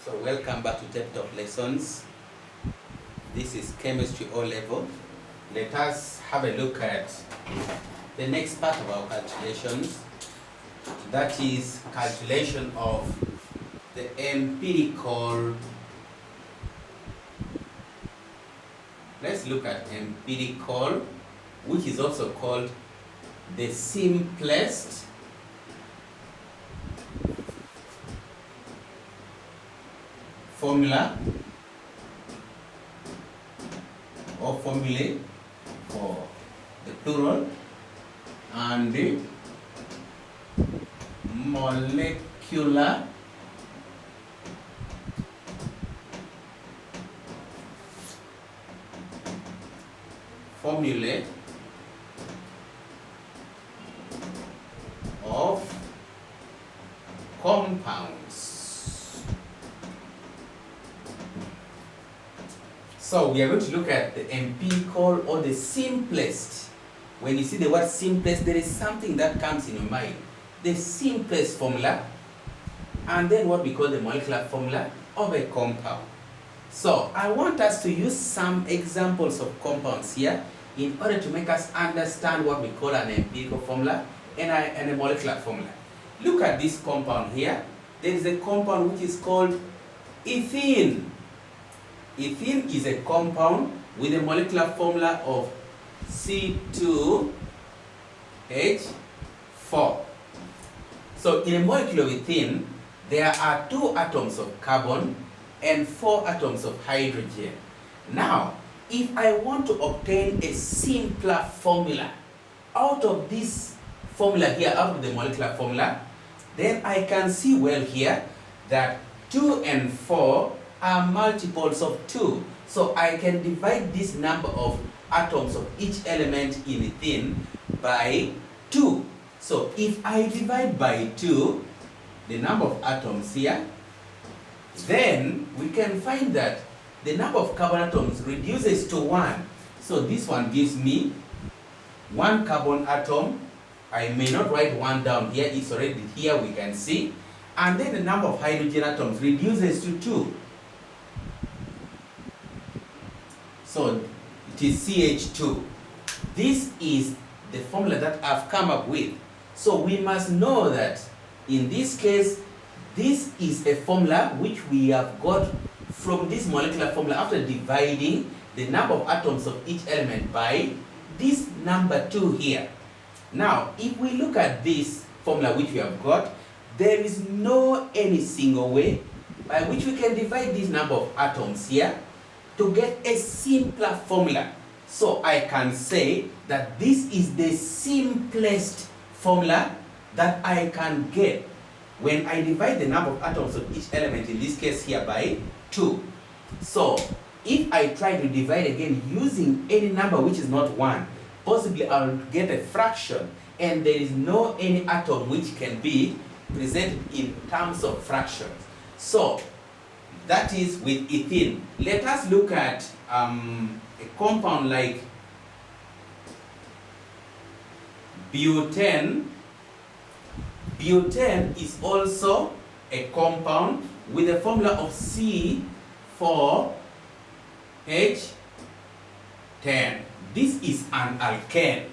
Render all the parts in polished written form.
So welcome back to Tech Talk Lessons. This is Chemistry O level. Let us have a look at the next part of our calculations. That is calculation of the empirical. Let's look at empirical, which is also called the simplest formula or formulae for the plural and the molecular formulae of compounds. So we are going to look at the empirical or the simplest. When you see the word simplest, there is something that comes in your mind. The simplest formula, and then what we call the molecular formula of a compound. So I want us to use some examples of compounds here in order to make us understand what we call an empirical formula and a molecular formula. Look at this compound here. There is a compound which is called ethene. Ethene is a compound with a molecular formula of C2H4. So in a molecule of ethene, there are 2 atoms of carbon and 4 atoms of hydrogen. Now, if I want to obtain a simpler formula out of this formula here, out of the molecular formula, then I can see well here that 2 and 4 are multiples of 2. So I can divide this number of atoms of each element in ethene by 2. So if I divide by 2 the number of atoms here, then we can find that the number of carbon atoms reduces to 1. So this one gives me 1 carbon atom. I may not write 1 down here, it's already here, we can see. And then the number of hydrogen atoms reduces to 2. So it is CH2. This is the formula that I've come up with. So we must know that in this case, this is a formula which we have got from this molecular formula after dividing the number of atoms of each element by this number 2 here. Now, if we look at this formula which we have got, there is no any single way by which we can divide this number of atoms here to get a simpler formula. So I can say that this is the simplest formula that I can get when I divide the number of atoms of each element, in this case here, by 2. So if I try to divide again using any number which is not 1, possibly I'll get a fraction, and there is no any atom which can be presented in terms of fractions. So that is with ethene. Let us look at a compound like butane. Butane is also a compound with a formula of C4H10. This is an alkane.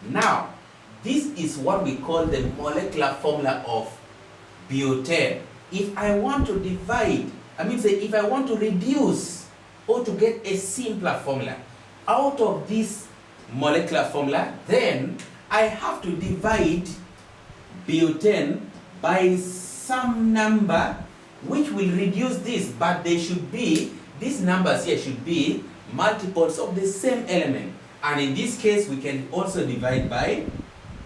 Now, this is what we call the molecular formula of butane. If I want to divide, if I want to reduce or to get a simpler formula out of this molecular formula, then I have to divide butane by some number which will reduce this, but they should be, these numbers here should be multiples of the same element. And in this case, we can also divide by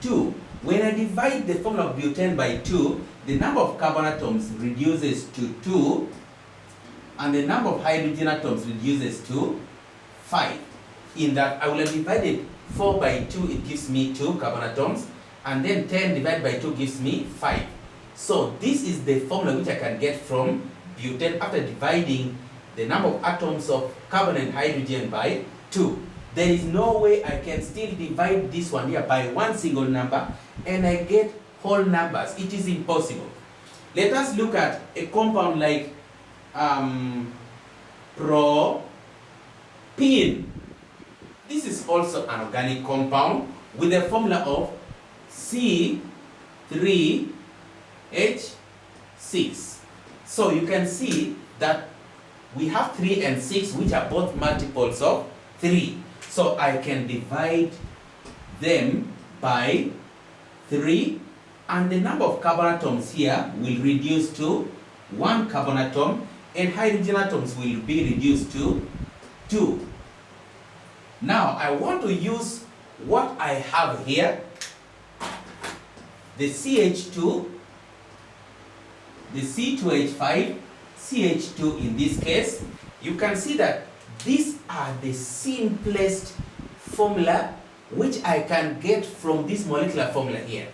2. When I divide the formula of butane by 2, the number of carbon atoms reduces to 2, and the number of hydrogen atoms reduces to 5. In that, I will have divided 4 by 2, it gives me 2 carbon atoms, and then 10 divided by 2 gives me 5. So this is the formula which I can get from butane after dividing the number of atoms of carbon and hydrogen by 2. There is no way I can still divide this one here by one single number and I get whole numbers. It is impossible. Let us look at a compound like propene. This is also an organic compound with the formula of C3H6. So you can see that we have 3 and 6, which are both multiples of 3. So I can divide them by 3, and the number of carbon atoms here will reduce to 1 carbon atom, and hydrogen atoms will be reduced to 2. Now I want to use what I have here, the CH2, the C2H5, CH2 in this case. You can see that these are the simplest formula which I can get from this molecular formula here.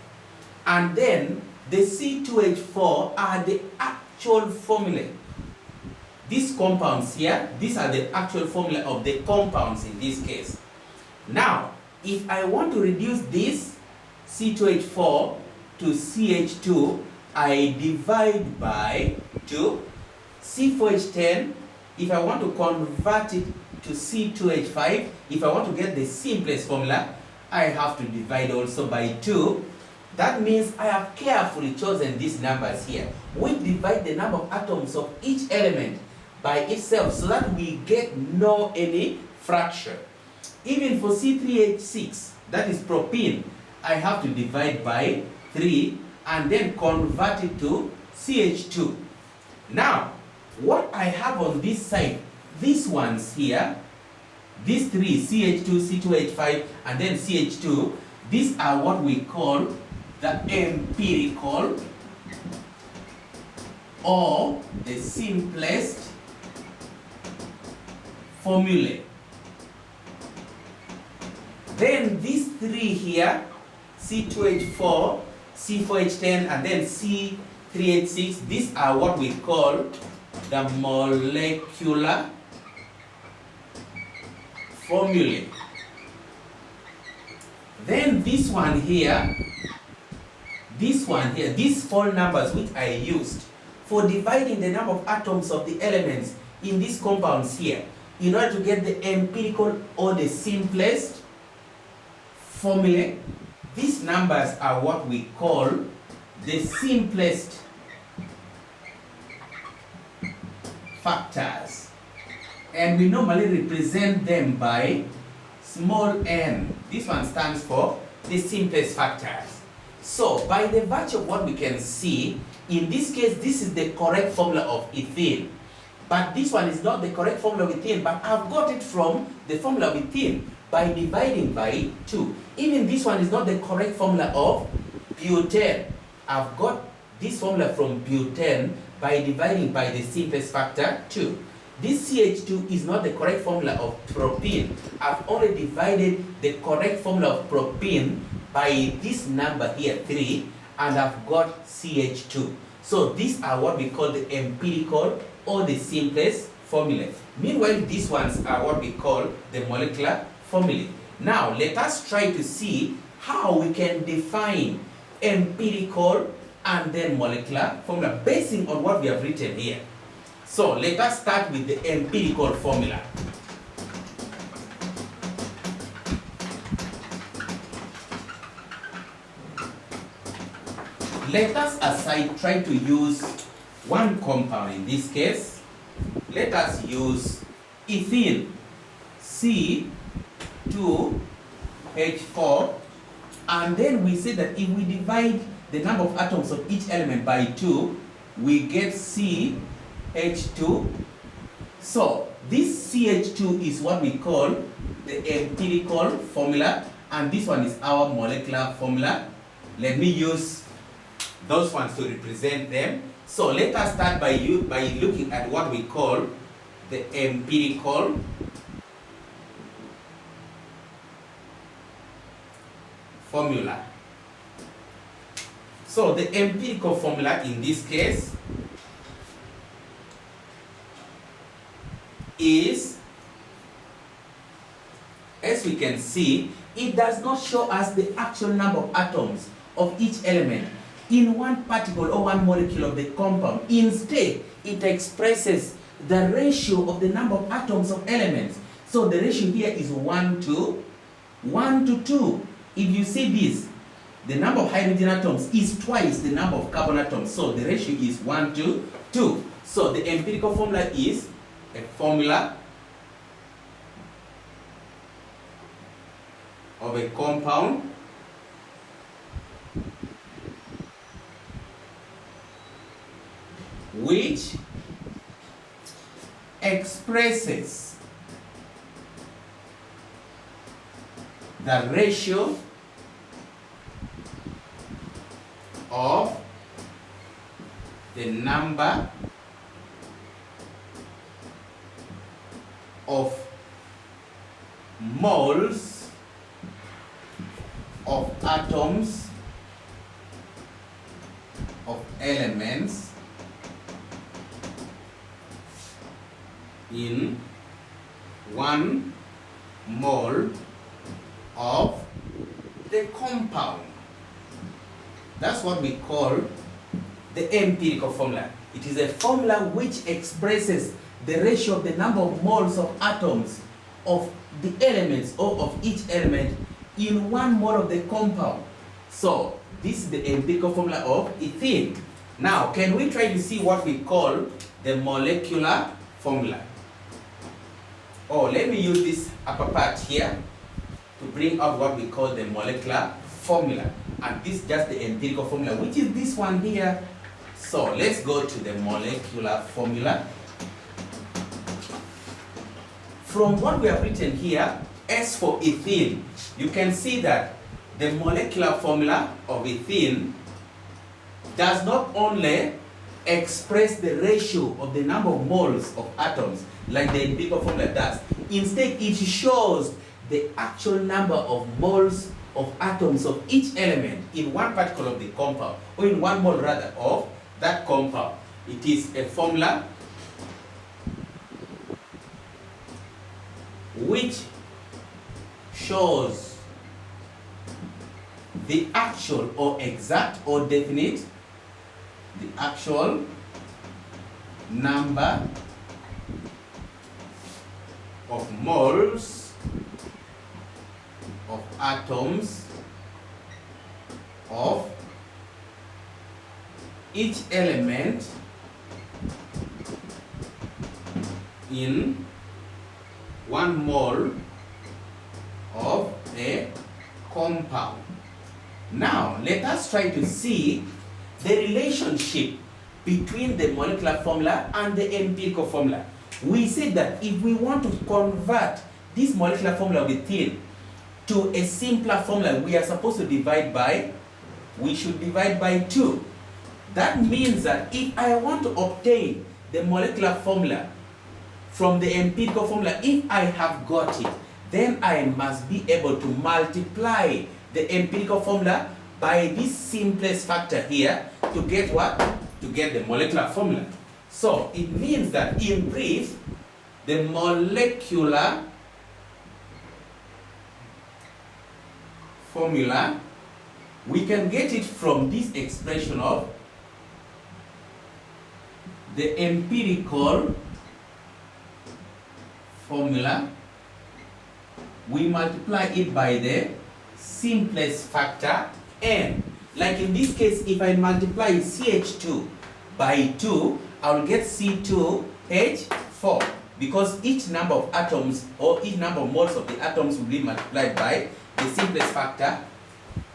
And then the C2H4 are the actual formula. These compounds here, these are the actual formula of the compounds in this case. Now, if I want to reduce this C2H4 to CH2, I divide by 2. C4H10, if I want to convert it to C2H5, if I want to get the simplest formula, I have to divide also by 2. That means I have carefully chosen these numbers here. We divide the number of atoms of each element by itself so that we get no any fraction. Even for C3H6, that is propene, I have to divide by 3 and then convert it to CH2. Now, what I have on this side, these ones here, these 3, CH2, C2H5, and then CH2, these are what we call the empirical or the simplest formulae. Then these 3 here, C2H4, C4H10, and then C3H6, these are what we call the molecular formulae. Then this one here, these 4 numbers which I used for dividing the number of atoms of the elements in these compounds here, in order to get the empirical or the simplest formula, these numbers are what we call the simplest factors. And we normally represent them by small n. This one stands for the simplest factors. So, by the virtue of what we can see, in this case, this is the correct formula of ethene. But this one is not the correct formula of ethene, but I've got it from the formula of ethene by dividing by 2. Even this one is not the correct formula of butane. I've got this formula from butane by dividing by the simplest factor 2. This CH2 is not the correct formula of propene. I've only divided the correct formula of propene by this number here, 3, and I've got CH2. So these are what we call the empirical or the simplest formula. Meanwhile, these ones are what we call the molecular formulae. Now, let us try to see how we can define empirical and then molecular formula basing on what we have written here. So, let us start with the empirical formula. Let us, aside, try to use one compound in this case. Let us use ethene, C2H4, and then we say that if we divide the number of atoms of each element by 2, we get CH2. So this CH2 is what we call the empirical formula, and this one is our molecular formula. Let me use those ones to represent them. So let us start by looking at what we call the empirical formula. So the empirical formula in this case is, as we can see, it does not show us the actual number of atoms of each element. in one particle or one molecule of the compound. Instead, it expresses the ratio of the number of atoms of elements. So the ratio here is 1 to 2. If you see this, the number of hydrogen atoms is twice the number of carbon atoms. So the ratio is 1 to 2. So the empirical formula is a formula of a compound which expresses the ratio of the number of moles of atoms of elements in 1 mole of the compound. That's what we call the empirical formula. It is a formula which expresses the ratio of the number of moles of atoms of the elements or of each element in 1 mole of the compound. So this is the empirical formula of ethene. Now, can we try to see what we call the molecular formula? Oh, let me use this upper part here to bring out what we call the molecular formula. And this is just the empirical formula, which is this one here. So let's go to the molecular formula. From what we have written here, S for ethene, you can see that the molecular formula of ethene does not only express the ratio of the number of moles of atoms like the empirical formula does. Instead, it shows the actual number of moles of atoms of each element in one particle of the compound, or in 1 mole rather of that compound. It is a formula which shows the actual or exact or definite, the actual number of moles of atoms of each element in 1 mole of a compound. Now, let us try to see the relationship between the molecular formula and the empirical formula. We said that if we want to convert this molecular formula of ethene to a simpler formula, we are supposed to divide by, we should divide by 2. That means that if I want to obtain the molecular formula from the empirical formula, if I have got it, then I must be able to multiply the empirical formula by this simplest factor here to get what? To get the molecular formula. So it means that in brief, the molecular formula, we can get it from this expression of the empirical formula. We multiply it by the simplest factor n. Like in this case, if I multiply CH2 by 2, I will get C2H4, because each number of atoms or each number of moles of the atoms will be multiplied by the simplest factor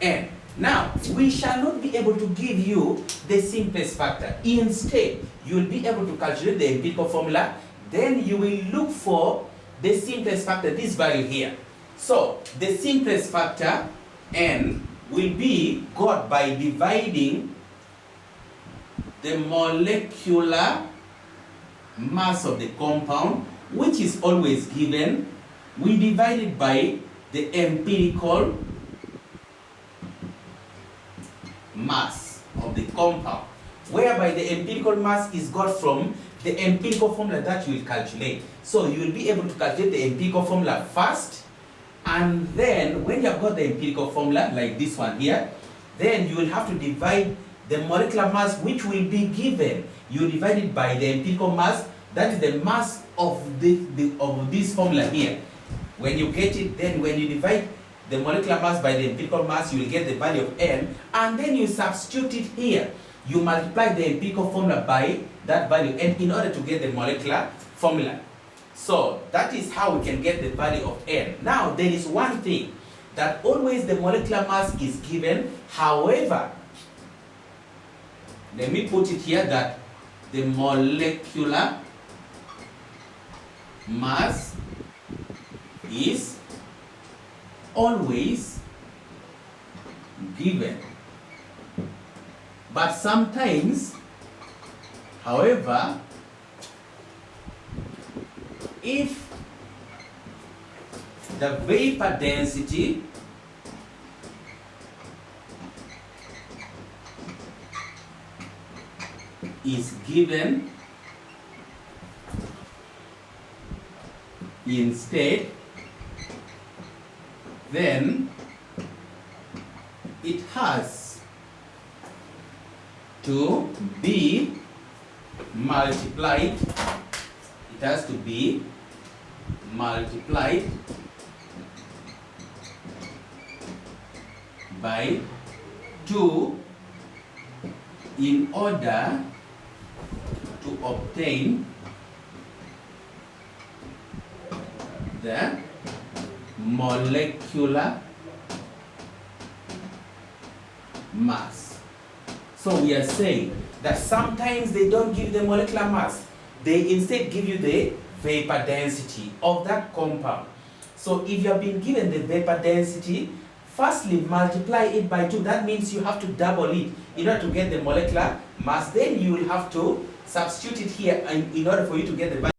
n. Now, we shall not be able to give you the simplest factor. Instead, you will be able to calculate the empirical formula. Then you will look for the simplest factor, this value here. So, the simplest factor n will be got by dividing the molecular mass of the compound, which is always given. We divide it by the empirical mass of the compound, whereby the empirical mass is got from the empirical formula that you will calculate. So you will be able to calculate the empirical formula first, and then when you have got the empirical formula like this one here, then you will have to divide the molecular mass which will be given, you divide it by the empirical mass, that is the mass of this formula here. When you get it, then when you divide the molecular mass by the empirical mass, you will get the value of n, and then you substitute it here. You multiply the empirical formula by that value n in order to get the molecular formula. So that is how we can get the value of n. Now there is one thing, that always the molecular mass is given. However, let me put it here that the molecular mass is always given. But sometimes, however, if the vapor density is given instead, then it has to be multiplied. It has to be multiplied by 2 in order to obtain the molecular mass. So we are saying that sometimes they don't give the molecular mass, they instead give you the vapor density of that compound. So if you have been given the vapor density, firstly multiply it by 2. That means you have to double it in order to get the molecular mass. Then you will have to substitute it here in order for you to get the value.